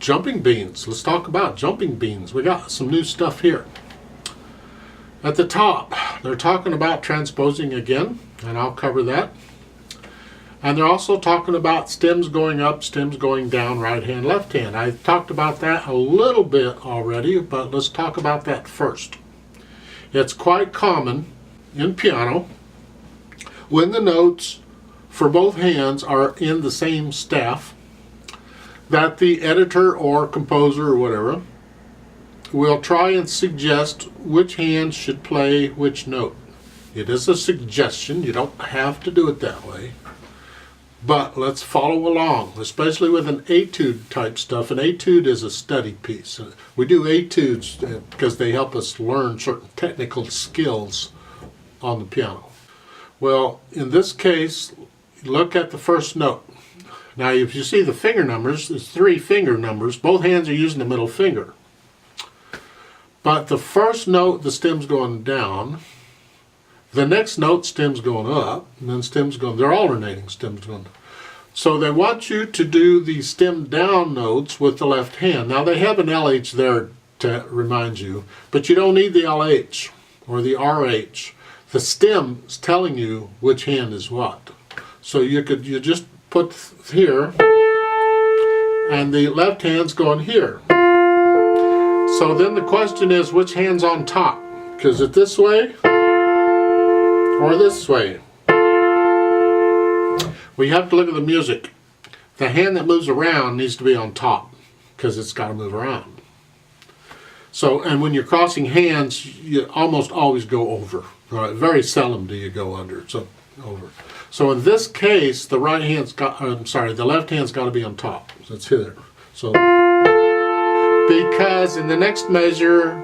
Jumping beans. Let's talk about jumping beans. We got some new stuff here. At the top, they're talking about transposing again, and I'll cover that. And they're also talking about stems going up, stems going down, right hand, left hand. I talked about that a little bit already, but let's talk about that first. It's quite common in piano when the notes for both hands are in the same staff that the editor or composer or whatever will try and suggest which hand should play which note. It is a suggestion. You don't have to do it that way. But let's follow along, especially with an etude type stuff. An etude is a study piece. We do etudes because they help us learn certain technical skills on the piano. Well, in this case, look at the first note. Now, if you see the finger numbers, it's 3 finger numbers. Both hands are using the middle finger. But the first note, the stem's going down. The next note, stem's going up, and then stem's going, they're alternating, stem's going. So they want you to do the stem down notes with the left hand. Now they have an LH there to remind you, but you don't need the LH or the RH. The stem is telling you which hand is what. So you just put here, and the left hand's going here. So then the question is, which hand's on top? Because it's this way or this way. We have to look at the music. The hand that moves around needs to be on top because it's got to move around. So, and when you're crossing hands, you almost always go over. Right? Very seldom do you go under. So over. So in this case, the right hand's got. The left hand's got to be on top. So it's here. So because in the next measure,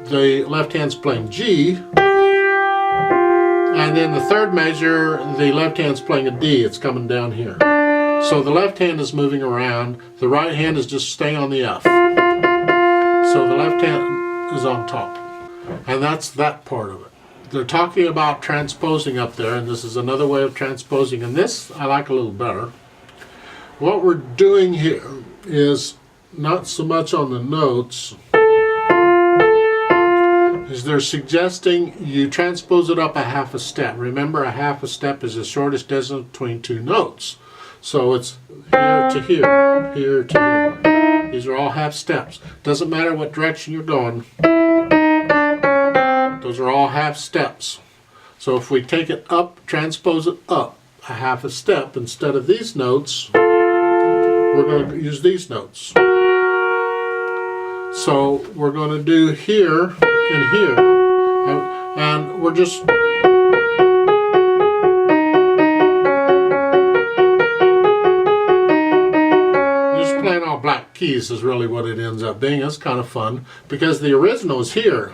the left hand's playing G. And then the third measure, the left hand's playing a D. It's coming down here. So the left hand is moving around. The right hand is just staying on the F. So the left hand is on top. And that's that part of it. They're talking about transposing up there, and this is another way of transposing. And this I like a little better. What we're doing here is not so much on the notes, is they're suggesting you transpose it up a half a step. Remember, a half a step is the shortest distance between 2 notes. So it's here to here, here to here. These are all half steps. Doesn't matter what direction you're going. Those are all half steps. So if we take it up, transpose it up a half a step, instead of these notes, we're going to use these notes. So we're going to do here and here, and we're just playing all black keys is really what it ends up being. It's kind of fun because the original is here.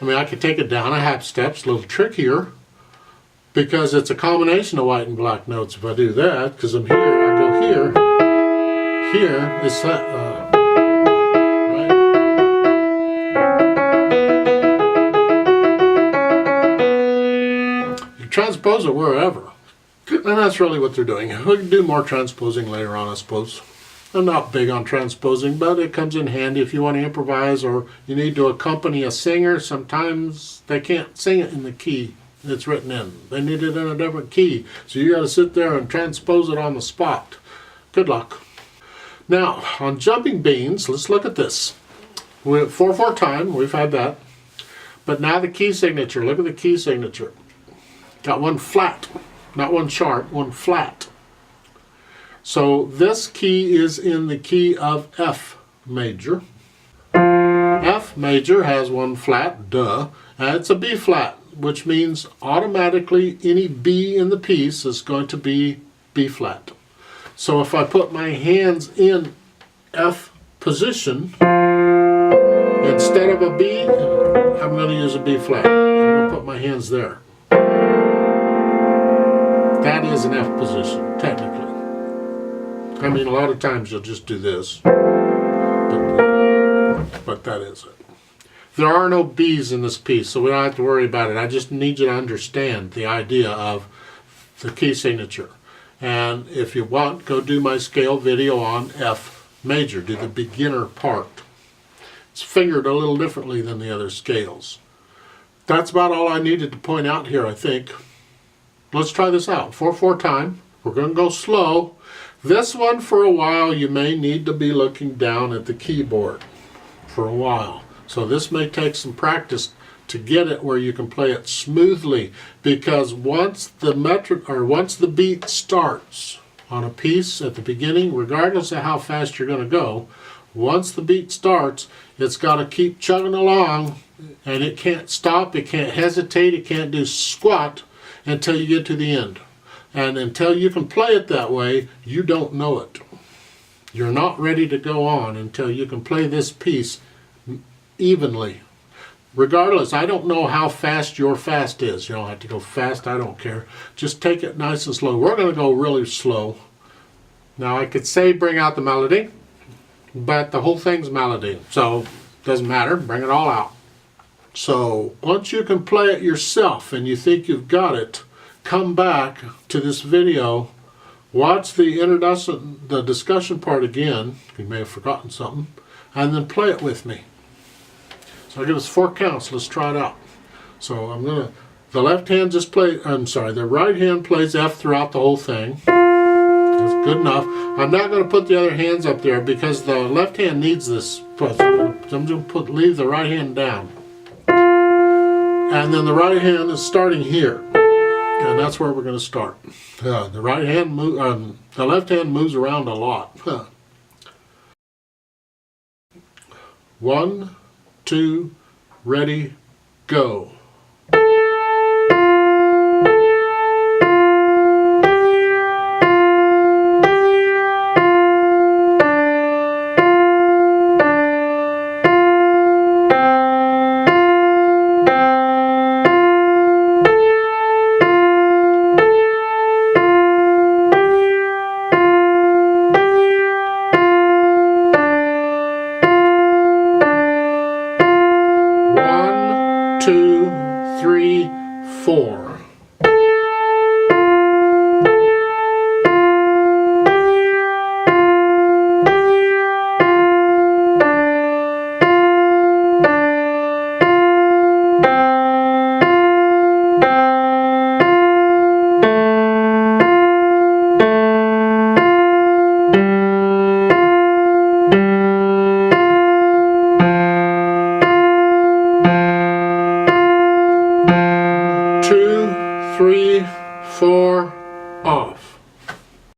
I mean, I could take it down a half steps, a little trickier, because it's a combination of white and black notes. If I do that, because I'm here, I go here. Here is that, right? You transpose it wherever. And that's really what they're doing. We can do more transposing later on, I suppose. I'm not big on transposing, but it comes in handy if you want to improvise or you need to accompany a singer. Sometimes they can't sing it in the key it's written in. They need it in a different key. So you got to sit there and transpose it on the spot. Good luck. Now, on jumping beans, let's look at this. We have 4/4 time, we've had that. But now the key signature, look at the key signature. Got one flat, not one sharp, one flat. So this key is in the key of F major. F major has one flat, duh, and it's a B flat, which means automatically any B in the piece is going to be B flat. So if I put my hands in F position, instead of a B, I'm going to use a B flat. I'm going to put my hands there. That is an F position, technically. I mean, a lot of times you'll just do this, but that is it. There are no B's in this piece, so we don't have to worry about it. I just need you to understand the idea of the key signature. And if you want, go do my scale video on F major, do the beginner part. It's fingered a little differently than the other scales. That's about all I needed to point out here, I think. Let's try this out. 4/4 time. We're going to go slow. This one, for a while, you may need to be looking down at the keyboard for a while. So this may take some practice to get it where you can play it smoothly, because once the beat starts on a piece at the beginning, regardless of how fast you're going to go, once the beat starts, it's got to keep chugging along, and it can't stop, it can't hesitate, it can't do squat until you get to the end. And until you can play it that way, you don't know it. You're not ready to go on until you can play this piece evenly. Regardless, I don't know how fast your fast is. You don't have to go fast, I don't care. Just take it nice and slow. We're going to go really slow. Now I could say bring out the melody, but the whole thing's melody, so it doesn't matter, bring it all out. So once you can play it yourself and you think you've got it, come back to this video, watch the discussion part again, you may have forgotten something, and then play it with me. So I'll give us 4 counts, let's try it out. So the left hand the right hand plays F throughout the whole thing. That's good enough. I'm not going to put the other hands up there because the left hand needs this. So I'm going to leave the right hand down. And then the right hand is starting here. And that's where we're going to start. The left hand moves around a lot. 1, 2, ready, go. Two, three, four. Three, four, off.